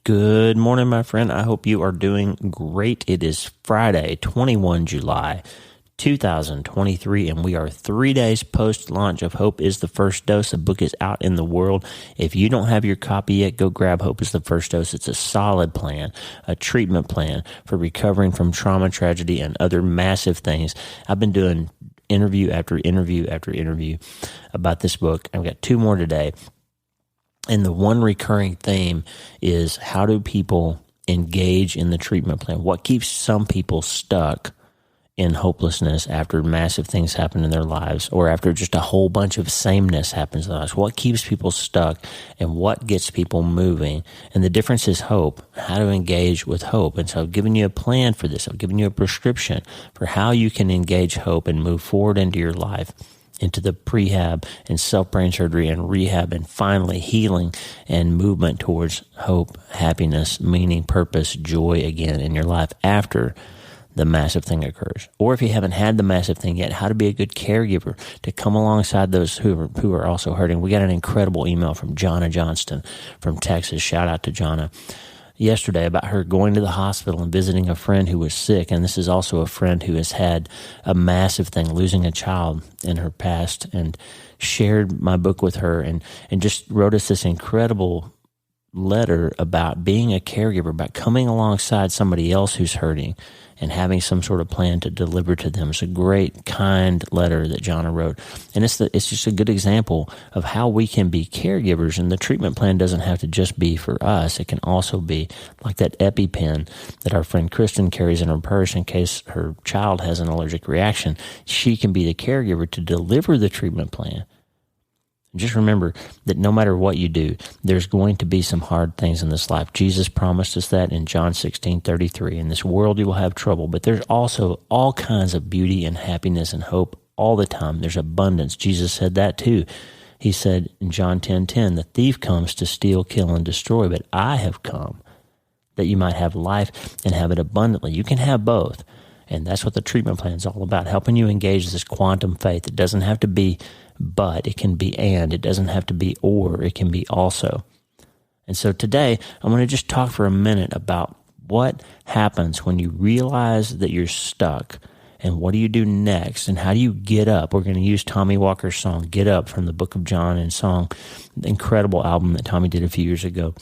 Good morning, my friend. I hope you are doing great. It is Friday, 21 July, 2023, and we are 3 days post-launch of Hope is the First Dose. The book is out in the world. If you don't have your copy yet, go grab Hope is the First Dose. It's a solid plan, a treatment plan for recovering from trauma, tragedy, and other massive things. I've been doing interview after interview after interview about this book. I've got 2 more today. And the one recurring theme is, how do people engage in the treatment plan? What keeps some people stuck in hopelessness after massive things happen in their lives, or after just a whole bunch of sameness happens in their lives? What keeps people stuck, and what gets people moving? And the difference is hope, how to engage with hope. And so I've given you a plan for this. I've given you a prescription for how you can engage hope and move forward into your life, into the prehab and self-brain surgery and rehab, and finally healing and movement towards hope, happiness, meaning, purpose, joy again in your life after the massive thing occurs. Or if you haven't had the massive thing yet, how to be a good caregiver to come alongside those who are also hurting. We got an incredible email from Jonna Johnston from Texas. Shout out to Jonna. Yesterday about her going to the hospital and visiting a friend who was sick. And this is also a friend who has had a massive thing, losing a child in her past, and shared my book with her and just wrote us this incredible letter about being a caregiver, about coming alongside somebody else who's hurting and having some sort of plan to deliver to them. It's a great, kind letter that Jonna wrote. And it's just a good example of how we can be caregivers. And the treatment plan doesn't have to just be for us. It can also be like that EpiPen that our friend Kristen carries in her purse in case her child has an allergic reaction. She can be the caregiver to deliver the treatment plan. Just remember that no matter what you do, there's going to be some hard things in this life. Jesus promised us that in John 16:33. In this world you will have trouble, but there's also all kinds of beauty and happiness and hope all the time. There's abundance. Jesus said that too. He said in John 10:10, the thief comes to steal, kill, and destroy, but I have come that you might have life and have it abundantly. You can have both. And that's what the treatment plan is all about, helping you engage this quantum faith. It doesn't have to be but, it can be and. It doesn't have to be or, it can be also. And so today, I'm going to just talk for a minute about what happens when you realize that you're stuck, and what do you do next, and how do you get up. We're going to use Tommy Walker's song, Get Up, from the Book of John and song, the incredible album that Tommy did a few years ago.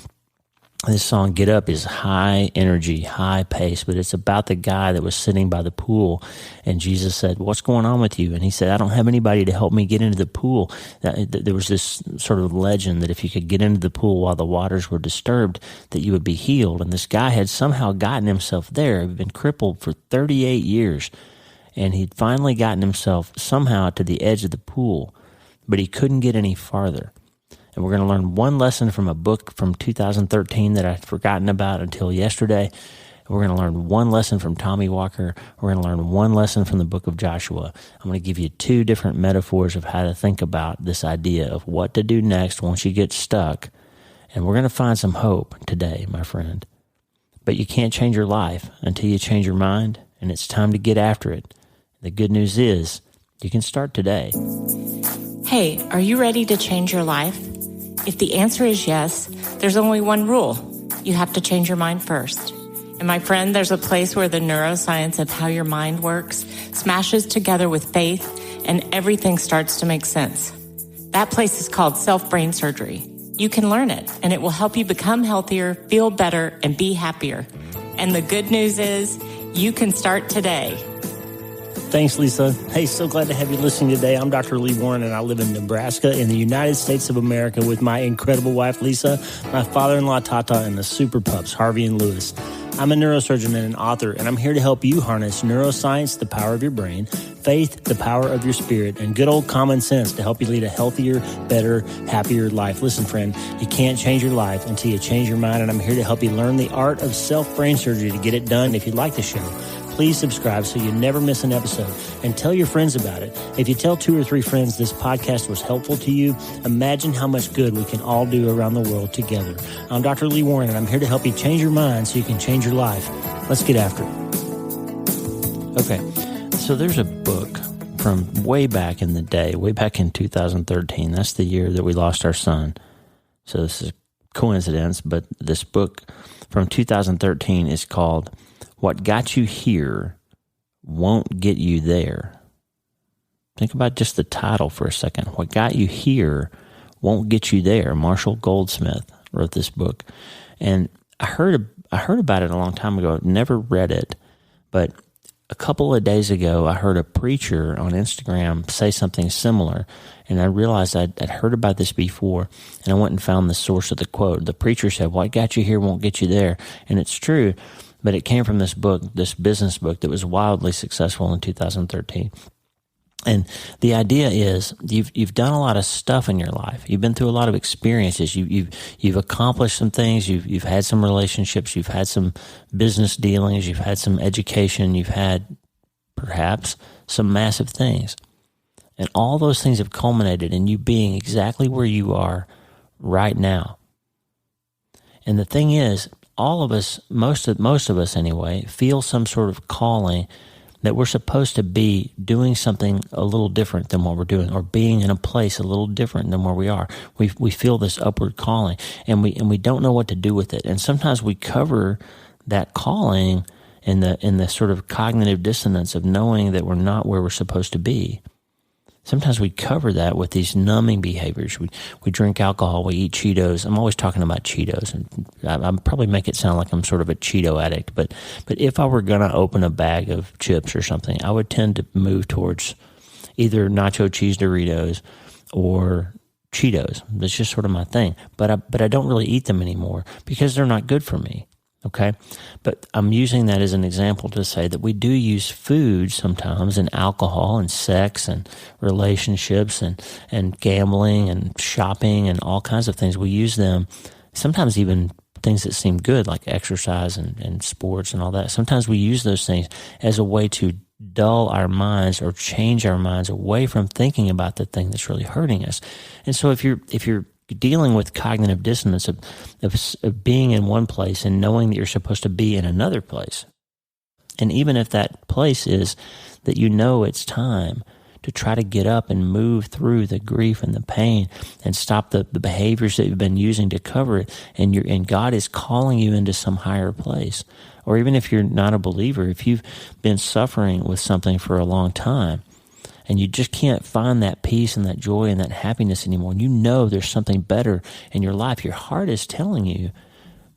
This song, Get Up, is high energy, high pace, but it's about the guy that was sitting by the pool, and Jesus said, what's going on with you? And he said, I don't have anybody to help me get into the pool. There was this sort of legend that if you could get into the pool while the waters were disturbed, that you would be healed. And this guy had somehow gotten himself there. He'd been crippled for 38 years, and he'd finally gotten himself somehow to the edge of the pool, but he couldn't get any farther. And we're going to learn one lesson from a book from 2013 that I'd forgotten about until yesterday. We're going to learn one lesson from Tommy Walker. We're going to learn one lesson from the book of Joshua. I'm going to give you 2 different metaphors of how to think about this idea of what to do next once you get stuck. And we're going to find some hope today, my friend. But you can't change your life until you change your mind, and it's time to get after it. The good news is you can start today. Hey, are you ready to change your life? If the answer is yes, there's only one rule. You have to change your mind first. And my friend, there's a place where the neuroscience of how your mind works smashes together with faith, and everything starts to make sense. That place is called self-brain surgery. You can learn it, and it will help you become healthier, feel better, and be happier. And the good news is you can start today. Thanks, Lisa. Hey, so glad to have you listening today. I'm Dr. Lee Warren, and I live in Nebraska in the United States of America with my incredible wife, Lisa, my father-in-law, Tata, and the super pups, Harvey and Lewis. I'm a neurosurgeon and an author, and I'm here to help you harness neuroscience, the power of your brain, faith, the power of your spirit, and good old common sense to help you lead a healthier, better, happier life. Listen, friend, you can't change your life until you change your mind, and I'm here to help you learn the art of self-brain surgery to get it done. If you like the show, please subscribe so you never miss an episode, and tell your friends about it. If you tell 2 or 3 friends this podcast was helpful to you, imagine how much good we can all do around the world together. I'm Dr. Lee Warren, and I'm here to help you change your mind so you can change your life. Let's get after it. Okay, so there's a book from way back in the day, way back in 2013. That's the year that we lost our son. So this is coincidence, but this book from 2013 is called What Got You Here Won't Get You There. Think about just the title for a second. What got you here won't get you there. Marshall Goldsmith wrote this book. And I heard about it a long time ago. Never read it, but a couple of days ago, I heard a preacher on Instagram say something similar, and I realized I'd heard about this before, and I went and found the source of the quote. The preacher said, "What got you here won't get you there," and it's true, but it came from this book, this business book that was wildly successful in 2013. And the idea is you've done a lot of stuff in your life. You've been through a lot of experiences. You've accomplished some things. You've had some relationships. You've had some business dealings. You've had some education. You've had perhaps some massive things. And all those things have culminated in you being exactly where you are right now. And the thing is, all of us, most of us anyway, feel some sort of calling that we're supposed to be doing something a little different than what we're doing, or being in a place a little different than where we are. We feel this upward calling, and we don't know what to do with it. And sometimes we cover that calling in the sort of cognitive dissonance of knowing that we're not where we're supposed to be. Sometimes we cover that with these numbing behaviors. We drink alcohol, we eat Cheetos. I'm always talking about Cheetos, and I probably make it sound like I'm sort of a Cheeto addict. But if I were going to open a bag of chips or something, I would tend to move towards either nacho cheese Doritos or Cheetos. That's just sort of my thing. But I don't really eat them anymore because they're not good for me. Okay, but I'm using that as an example to say that we do use food sometimes, and alcohol and sex and relationships and gambling and shopping and all kinds of things. We use them, sometimes even things that seem good like exercise and sports and all that. Sometimes we use those things as a way to dull our minds or change our minds away from thinking about the thing that's really hurting us. And so if you're dealing with cognitive dissonance of being in one place and knowing that you're supposed to be in another place. And even if that place is that you know it's time to try to get up and move through the grief and the pain and stop the behaviors that you've been using to cover it, and God is calling you into some higher place. Or even if you're not a believer, if you've been suffering with something for a long time, and you just can't find that peace and that joy and that happiness anymore, and you know there's something better in your life, your heart is telling you,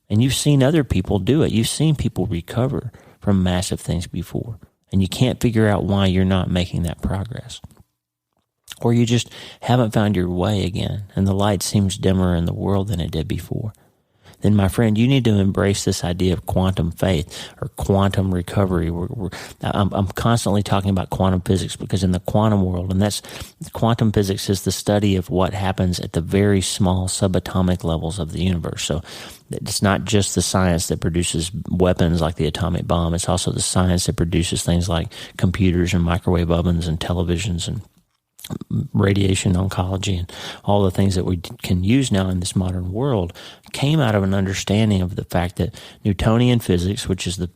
and you've seen other people do it. You've seen people recover from massive things before, and you can't figure out why you're not making that progress. Or you just haven't found your way again, and the light seems dimmer in the world than it did before. Then, my friend, you need to embrace this idea of quantum faith or quantum recovery. I'm constantly talking about quantum physics because in the quantum world, and that's quantum physics is the study of what happens at the very small subatomic levels of the universe. So it's not just the science that produces weapons like the atomic bomb. It's also the science that produces things like computers and microwave ovens and televisions and radiation oncology and all the things that we can use now in this modern world came out of an understanding of the fact that Newtonian physics, which is the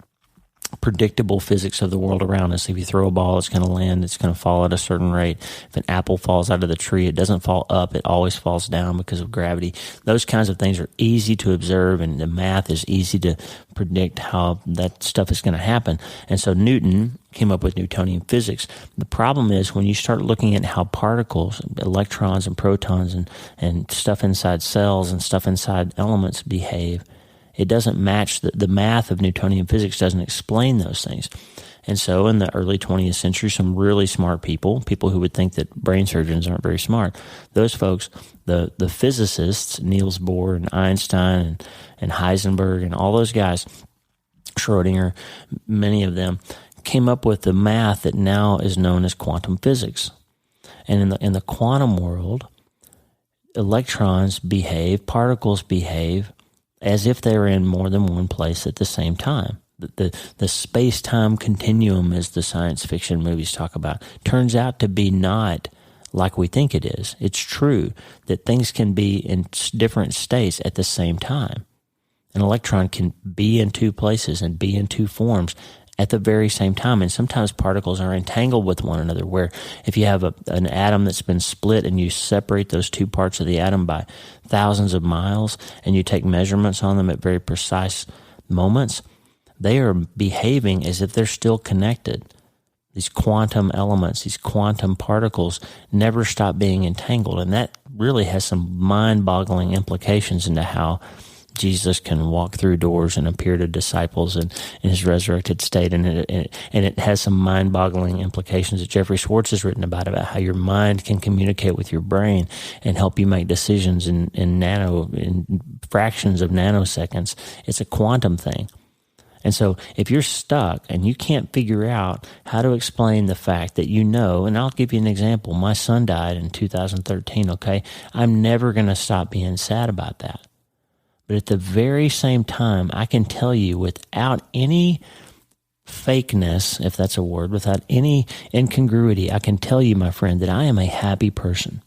predictable physics of the world around us. If you throw a ball, it's going to land, it's going to fall at a certain rate. If an apple falls out of the tree, it doesn't fall up, it always falls down because of gravity. Those kinds of things are easy to observe, and the math is easy to predict how that stuff is going to happen. And so Newton came up with Newtonian physics. The problem is when you start looking at how particles, electrons and protons and stuff inside cells and stuff inside elements behave, it doesn't match the math of Newtonian physics doesn't explain those things. And so in the early 20th century, some really smart people who would think that brain surgeons aren't very smart, those folks, the physicists, Niels Bohr and Einstein and Heisenberg and all those guys, Schrodinger, many of them, came up with the math that now is known as quantum physics. And in the quantum world, electrons behave, particles behave, as if they're in more than one place at the same time. The space-time continuum, as the science fiction movies talk about, turns out to be not like we think it is. It's true that things can be in different states at the same time. An electron can be in two places and be in two forms at the very same time. And sometimes particles are entangled with one another, where if you have an atom that's been split and you separate those two parts of the atom by thousands of miles and you take measurements on them at very precise moments, they are behaving as if they're still connected. These quantum elements, these quantum particles never stop being entangled. And that really has some mind-boggling implications into how Jesus can walk through doors and appear to disciples in his resurrected state. And it has some mind-boggling implications that Jeffrey Schwartz has written about how your mind can communicate with your brain and help you make decisions in fractions of nanoseconds. It's a quantum thing. And so if you're stuck and you can't figure out how to explain the fact that and I'll give you an example. My son died in 2013, okay? I'm never going to stop being sad about that. But at the very same time, I can tell you without any fakeness, if that's a word, without any incongruity, I can tell you, my friend, that I am a happy person.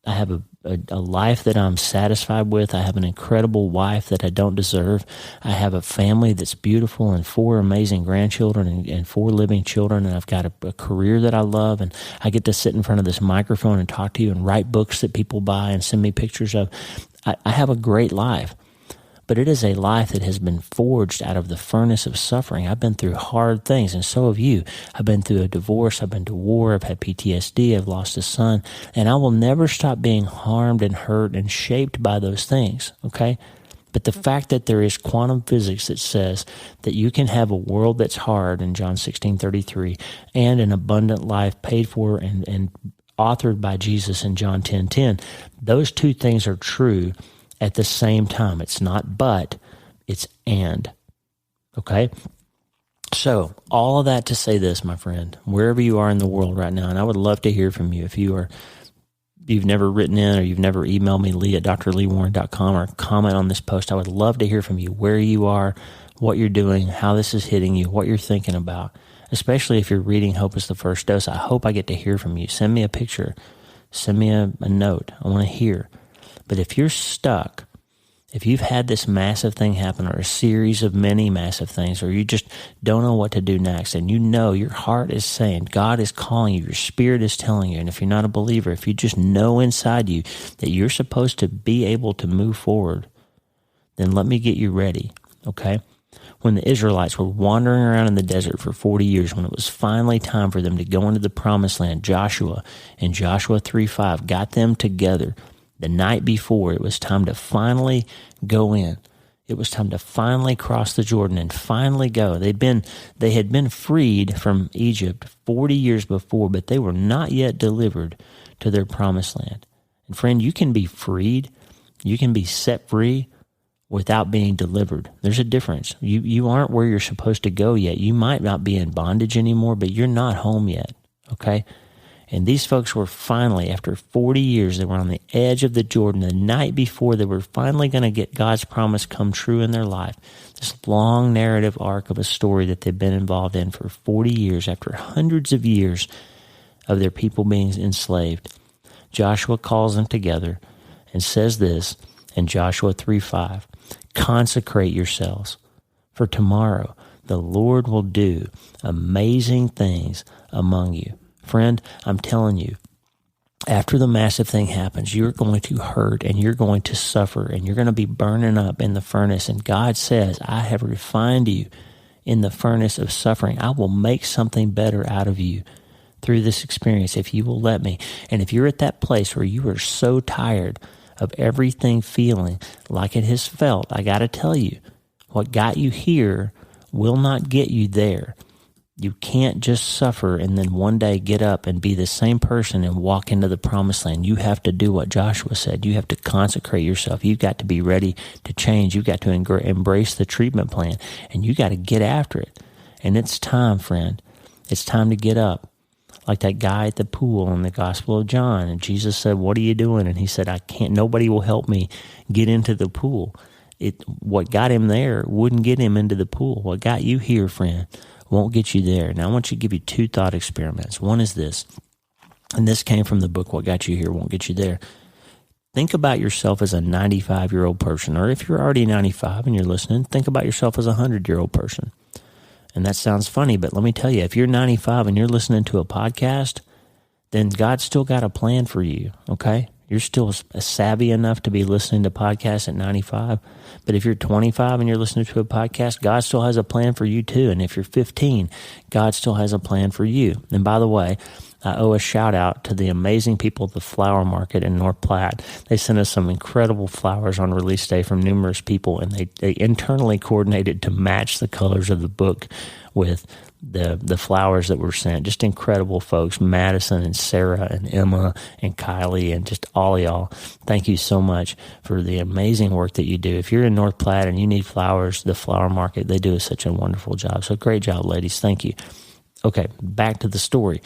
I have a life that I'm satisfied with. I have an incredible wife that I don't deserve. I have a family that's beautiful and 4 amazing grandchildren and 4 living children. And I've got a career that I love. And I get to sit in front of this microphone and talk to you and write books that people buy and send me pictures of. I have a great life. But it is a life that has been forged out of the furnace of suffering. I've been through hard things, and so have you. I've been through a divorce. I've been to war. I've had PTSD. I've lost a son. And I will never stop being harmed and hurt and shaped by those things, okay? But the fact that there is quantum physics that says that you can have a world that's hard in John 16:33 and an abundant life paid for and authored by Jesus in John 10:10, those two things are true at the same time. It's not but, it's and. Okay? So, all of that to say this, my friend, wherever you are in the world right now, and I would love to hear from you. If you've never written in or you've never emailed me, lee@drleewarren.com, or comment on this post, I would love to hear from you, where you are, what you're doing, how this is hitting you, what you're thinking about. Especially if you're reading Hope is the First Dose, I hope I get to hear from you. Send me a picture. Send me a note. I want to hear. But if you're stuck, if you've had this massive thing happen or a series of many massive things, or you just don't know what to do next, and your heart is saying, God is calling you, your spirit is telling you, and if you're not a believer, if you just know inside you that you're supposed to be able to move forward, then let me get you ready, okay? When the Israelites were wandering around in the desert for 40 years, when it was finally time for them to go into the promised land, Joshua in Joshua 3:5 got them together. The night before, it was time to finally go in. It was time to finally cross the Jordan and finally go. They had been freed from Egypt 40 years before, but they were not yet delivered to their promised land. And friend, you can be freed. You can be set free without being delivered. There's a difference. You aren't where you're supposed to go yet. You might not be in bondage anymore, but you're not home yet, okay? And these folks were finally, after 40 years, they were on the edge of the Jordan. The night before, they were finally going to get God's promise come true in their life. This long narrative arc of a story that they've been involved in for 40 years, after hundreds of years of their people being enslaved. Joshua calls them together and says this in Joshua 3:5, consecrate yourselves, for tomorrow the Lord will do amazing things among you. Friend, I'm telling you, after the massive thing happens, you're going to hurt and you're going to suffer and you're going to be burning up in the furnace. And God says, I have refined you in the furnace of suffering. I will make something better out of you through this experience if you will let me. And if you're at that place where you are so tired of everything feeling like it has felt, I got to tell you, what got you here will not get you there. You can't just suffer and then one day get up and be the same person and walk into the promised land. You have to do what Joshua said. You have to consecrate yourself. You've got to be ready to change. You've got to embrace the treatment plan, and you got to get after it. And it's time, friend. It's time to get up. Like that guy at the pool in the Gospel of John. And Jesus said, what are you doing? And he said, I can't, nobody will help me get into the pool. What got him there wouldn't get him into the pool. What got you here, friend, won't get you there. Now, I want you to give you 2 thought experiments. One is this, and this came from the book, What Got You Here Won't Get You There. Think about yourself as a 95-year-old person, or if you're already 95 and you're listening, think about yourself as a 100-year-old person. And that sounds funny, but let me tell you, if you're 95 and you're listening to a podcast, then God's still got a plan for you, okay? You're still savvy enough to be listening to podcasts at 95. But if you're 25 and you're listening to a podcast, God still has a plan for you too. And if you're 15, God still has a plan for you. And by the way, I owe a shout out to the amazing people at the Flower Market in North Platte. They sent us some incredible flowers on release day from numerous people, and they internally coordinated to match the colors of the book with the flowers that were sent. Just incredible folks, Madison and Sarah and Emma and Kylie and just all of y'all. Thank you so much for the amazing work that you do. If you're in North Platte and you need flowers, the Flower Market, they do such a wonderful job. So great job, ladies. Thank you. Okay, back to the story.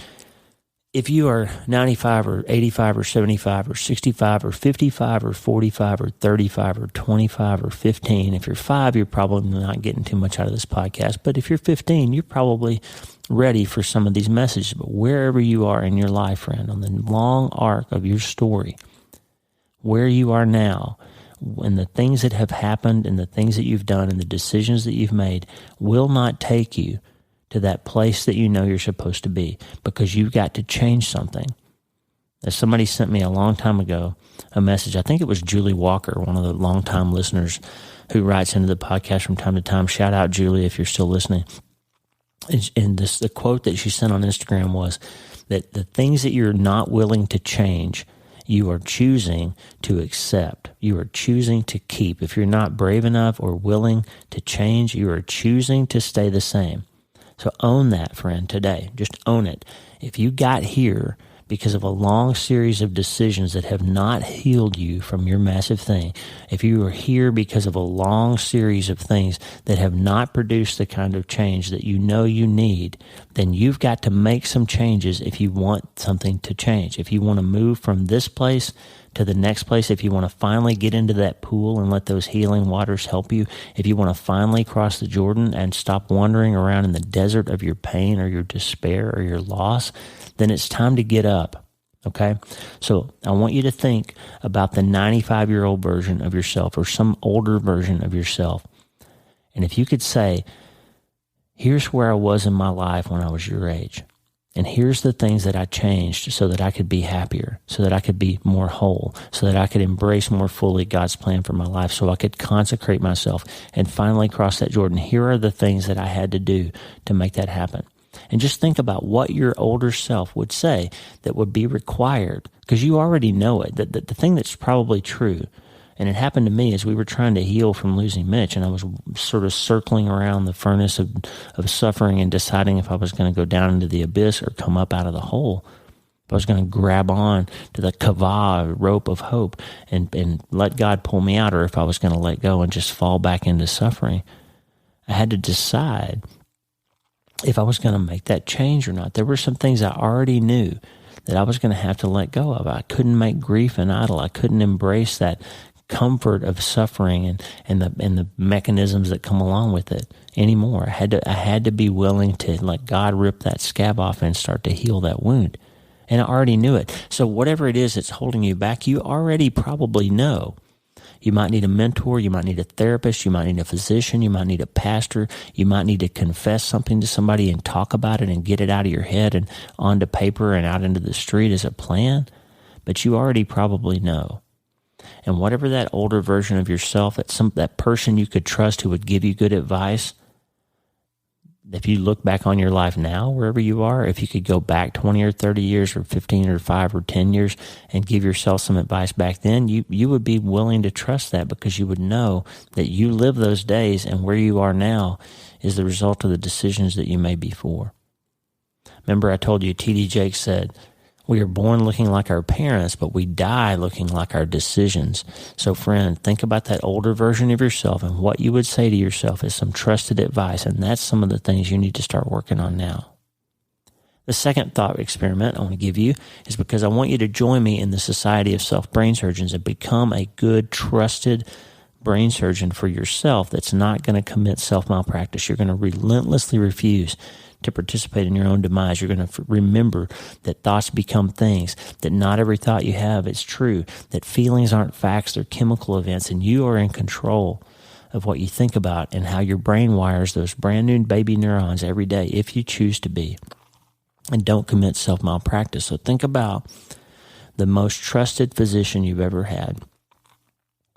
If you are 95 or 85 or 75 or 65 or 55 or 45 or 35 or 25 or 15, if you're 5, you're probably not getting too much out of this podcast. But if you're 15, you're probably ready for some of these messages. But wherever you are in your life, friend, on the long arc of your story, where you are now, and the things that have happened and the things that you've done and the decisions that you've made will not take you to that place that you know you're supposed to be, because you've got to change something. As somebody sent me a long time ago a message, I think it was Julie Walker, one of the longtime listeners who writes into the podcast from time to time. Shout out, Julie, if you're still listening. And the quote that she sent on Instagram was that the things that you're not willing to change, you are choosing to accept. You are choosing to keep. If you're not brave enough or willing to change, you are choosing to stay the same. So own that, friend, today. Just own it. If you got here because of a long series of decisions that have not healed you from your massive thing, if you are here because of a long series of things that have not produced the kind of change that you know you need, then you've got to make some changes if you want something to change. If you want to move from this place to the next place, if you want to finally get into that pool and let those healing waters help you, if you want to finally cross the Jordan and stop wandering around in the desert of your pain or your despair or your loss, then it's time to get up, okay? So I want you to think about the 95-year-old version of yourself or some older version of yourself. And if you could say, here's where I was in my life when I was your age. And here's the things that I changed so that I could be happier, so that I could be more whole, so that I could embrace more fully God's plan for my life, so I could consecrate myself and finally cross that Jordan. Here are the things that I had to do to make that happen. And just think about what your older self would say that would be required, because you already know it. The thing that's probably true, and it happened to me as we were trying to heal from losing Mitch, and I was sort of circling around the furnace of suffering and deciding if I was going to go down into the abyss or come up out of the hole. If I was going to grab on to the kavah, rope of hope, and let God pull me out, or if I was going to let go and just fall back into suffering. I had to decide if I was going to make that change or not. There were some things I already knew that I was going to have to let go of. I couldn't make grief an idol. I couldn't embrace that comfort of suffering and the mechanisms that come along with it anymore. I had to be willing to let God rip that scab off and start to heal that wound. And I already knew it. So whatever it is that's holding you back, you already probably know. You might need a mentor, you might need a therapist, you might need a physician, you might need a pastor, you might need to confess something to somebody and talk about it and get it out of your head and onto paper and out into the street as a plan. But you already probably know. And whatever that older version of yourself, that person you could trust who would give you good advice, if you look back on your life now, wherever you are, if you could go back 20 or 30 years or 15 or 5 or 10 years and give yourself some advice back then, you would be willing to trust that, because you would know that you lived those days, and where you are now is the result of the decisions that you made before. Remember, I told you, T.D. Jakes said, we are born looking like our parents, but we die looking like our decisions. So friend, think about that older version of yourself and what you would say to yourself as some trusted advice, and that's some of the things you need to start working on now. The second thought experiment I want to give you is because I want you to join me in the Society of Self-Brain Surgeons and become a good, trusted brain surgeon for yourself that's not going to commit self-malpractice. You're going to relentlessly refuse to participate in your own demise. You're going to remember that thoughts become things, that not every thought you have is true, that feelings aren't facts, they're chemical events, and you are in control of what you think about and how your brain wires those brand new baby neurons every day if you choose to be. And don't commit self-malpractice. So think about the most trusted physician you've ever had,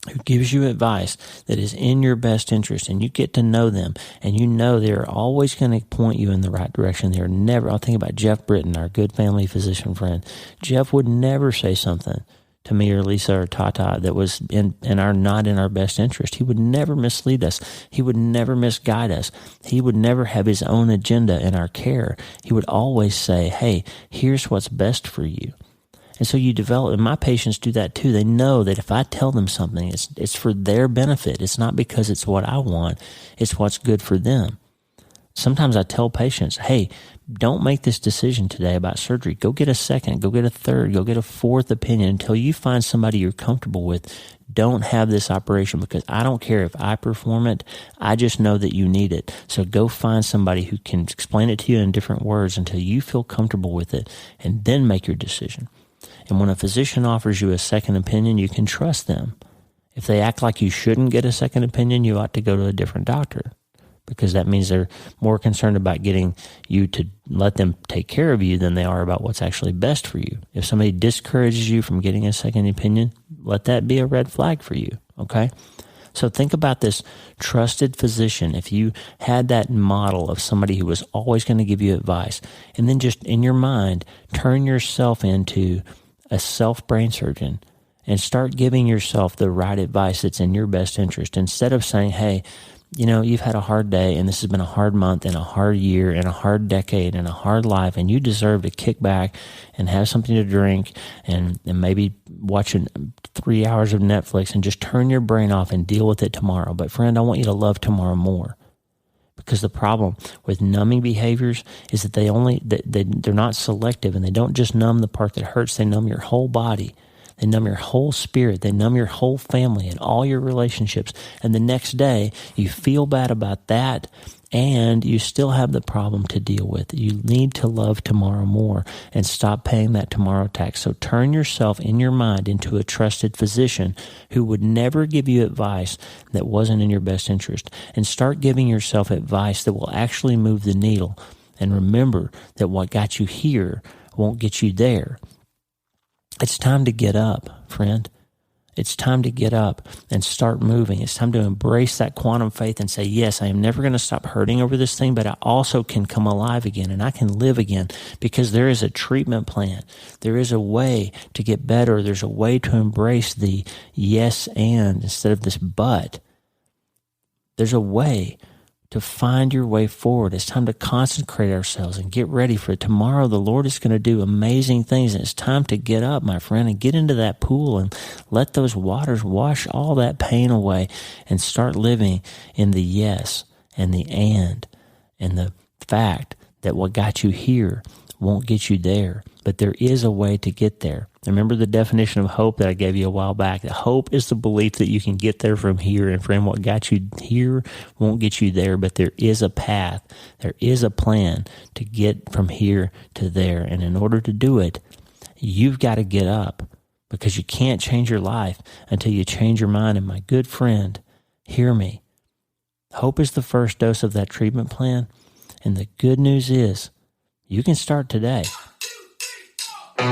who gives you advice that is in your best interest, and you get to know them, and you know they're always going to point you in the right direction. They're never, I'll think about Jeff Britton, our good family physician friend. Jeff would never say something to me or Lisa or Tata that was not in our best interest. He would never mislead us. He would never misguide us. He would never have his own agenda in our care. He would always say, hey, here's what's best for you. And so you develop, and my patients do that too. They know that if I tell them something, it's for their benefit. It's not because it's what I want. It's what's good for them. Sometimes I tell patients, hey, don't make this decision today about surgery. Go get a second, go get a third, go get a fourth opinion until you find somebody you're comfortable with. Don't have this operation because I don't care if I perform it. I just know that you need it. So go find somebody who can explain it to you in different words until you feel comfortable with it, and then make your decision. And when a physician offers you a second opinion, you can trust them. If they act like you shouldn't get a second opinion, you ought to go to a different doctor, because that means they're more concerned about getting you to let them take care of you than they are about what's actually best for you. If somebody discourages you from getting a second opinion, let that be a red flag for you, okay? So think about this trusted physician. If you had that model of somebody who was always going to give you advice, and then just in your mind, turn yourself into a self-brain surgeon and start giving yourself the right advice that's in your best interest. Instead of saying, hey, you know, you've had a hard day and this has been a hard month and a hard year and a hard decade and a hard life, and you deserve to kick back and have something to drink and maybe watching 3 hours of Netflix and just turn your brain off and deal with it tomorrow. But friend, I want you to love tomorrow more. Because the problem with numbing behaviors is that they're not selective, and they don't just numb the part that hurts. They numb your whole body. They numb your whole spirit. They numb your whole family and all your relationships. And the next day, you feel bad about that, and you still have the problem to deal with. You need to love tomorrow more and stop paying that tomorrow tax. So turn yourself in your mind into a trusted physician who would never give you advice that wasn't in your best interest, and start giving yourself advice that will actually move the needle. And remember that what got you here won't get you there. It's time to get up, friend. It's time to get up and start moving. It's time to embrace that quantum faith and say, yes, I am never going to stop hurting over this thing, but I also can come alive again and I can live again, because there is a treatment plan. There is a way to get better. There's a way to embrace the yes and instead of this but. There's a way to find your way forward. It's time to consecrate ourselves and get ready for it. Tomorrow, the Lord is going to do amazing things, and it's time to get up, my friend, and get into that pool and let those waters wash all that pain away and start living in the yes and the and the fact that what got you here won't get you there, but there is a way to get there. Remember the definition of hope that I gave you a while back. That hope is the belief that you can get there from here, and friend, what got you here won't get you there, but there is a path. There is a plan to get from here to there, and in order to do it, you've got to get up, because you can't change your life until you change your mind. And my good friend, hear me. Hope is the first dose of that treatment plan, and the good news is you can start today. I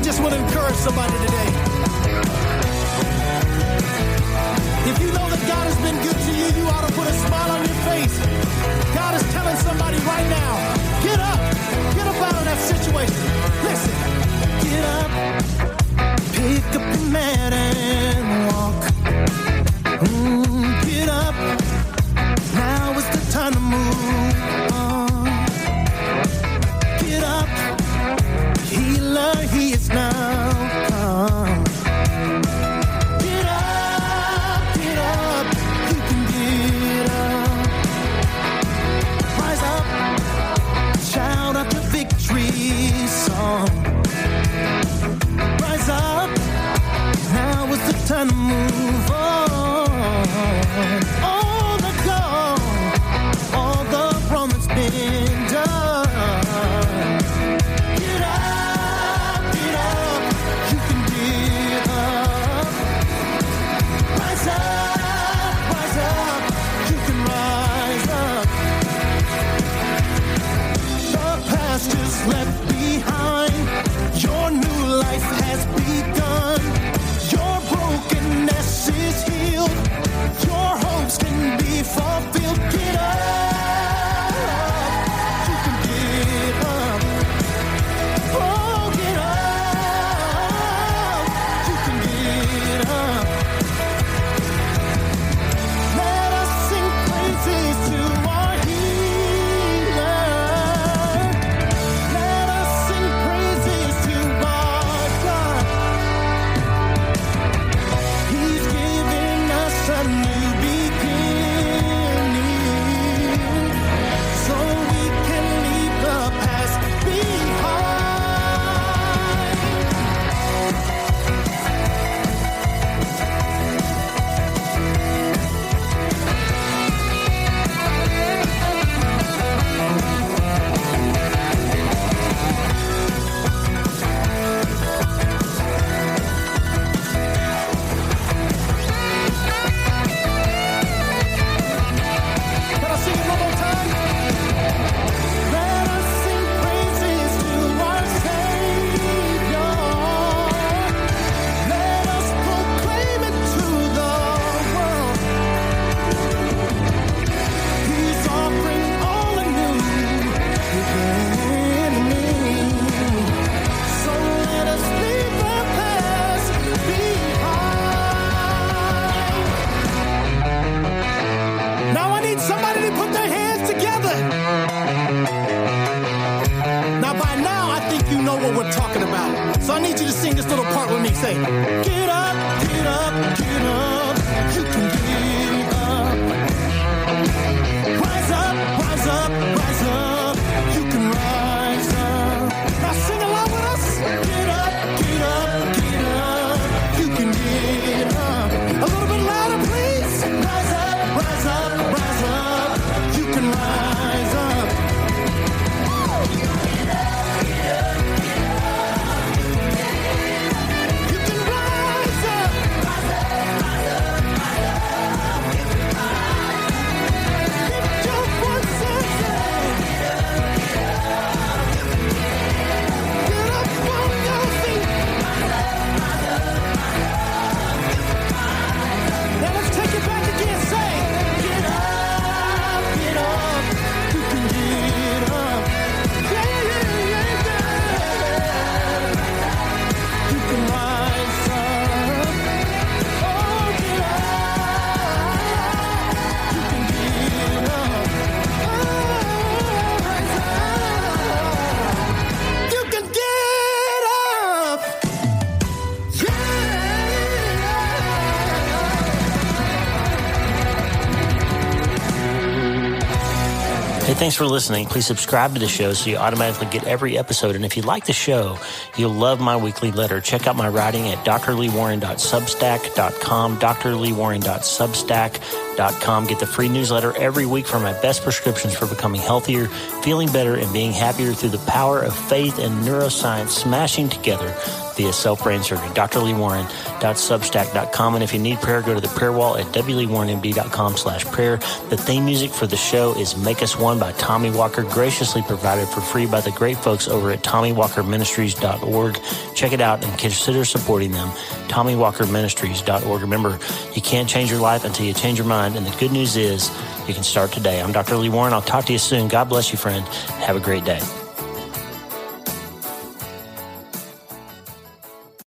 just want to encourage somebody today. If you know that God has been good to you, you ought to put a smile on your face. God is telling somebody right now, get up out of that situation. Listen, get up, pick up your mat and walk. Get up, now is the time to move on. Get up, healer, he is now come. Get up, you can get up. Rise up, shout out the victory song. Rise up, now what we're talking about. So I need you to sing this little part with me. Say, get up, get up, get up. You can get up. Rise up, rise up, rise up. You can rise up. Now sing along with us. Get up, get up, get up. You can get up. A little bit louder, please. Rise up, rise up, rise up. You can rise up. Get up, get up, get up. You can rise up. Rise up, rise up, rise up. Lift your voice and say, get up, get up. Get up on your feet. Now let's take it back again. Say, get up, get up. You can get up. Yeah, yeah, yeah, yeah. You can rise up. Oh, get up. You can get up. Oh, rise up. You can get up. Hey, thanks for listening. Please subscribe to the show so you automatically get every episode. And if you like the show, you'll love my weekly letter. Check out my writing at drleewarren.substack.com, drleewarren.substack.com. Get the free newsletter every week for my best prescriptions for becoming healthier, feeling better, and being happier through the power of faith and neuroscience smashing together via self-brain surgery. drleewarren.substack.com. And if you need prayer, go to the prayer wall at wleewarrenmd.com/prayer. The theme music for the show is Make Us One by Tommy Walker, graciously provided for free by the great folks over at TommyWalkerMinistries.org. Check it out and consider supporting them. TommyWalkerMinistries.org. Remember, you can't change your life until you change your mind. And the good news is you can start today. I'm Dr. Lee Warren. I'll talk to you soon. God bless you, friend. Have a great day.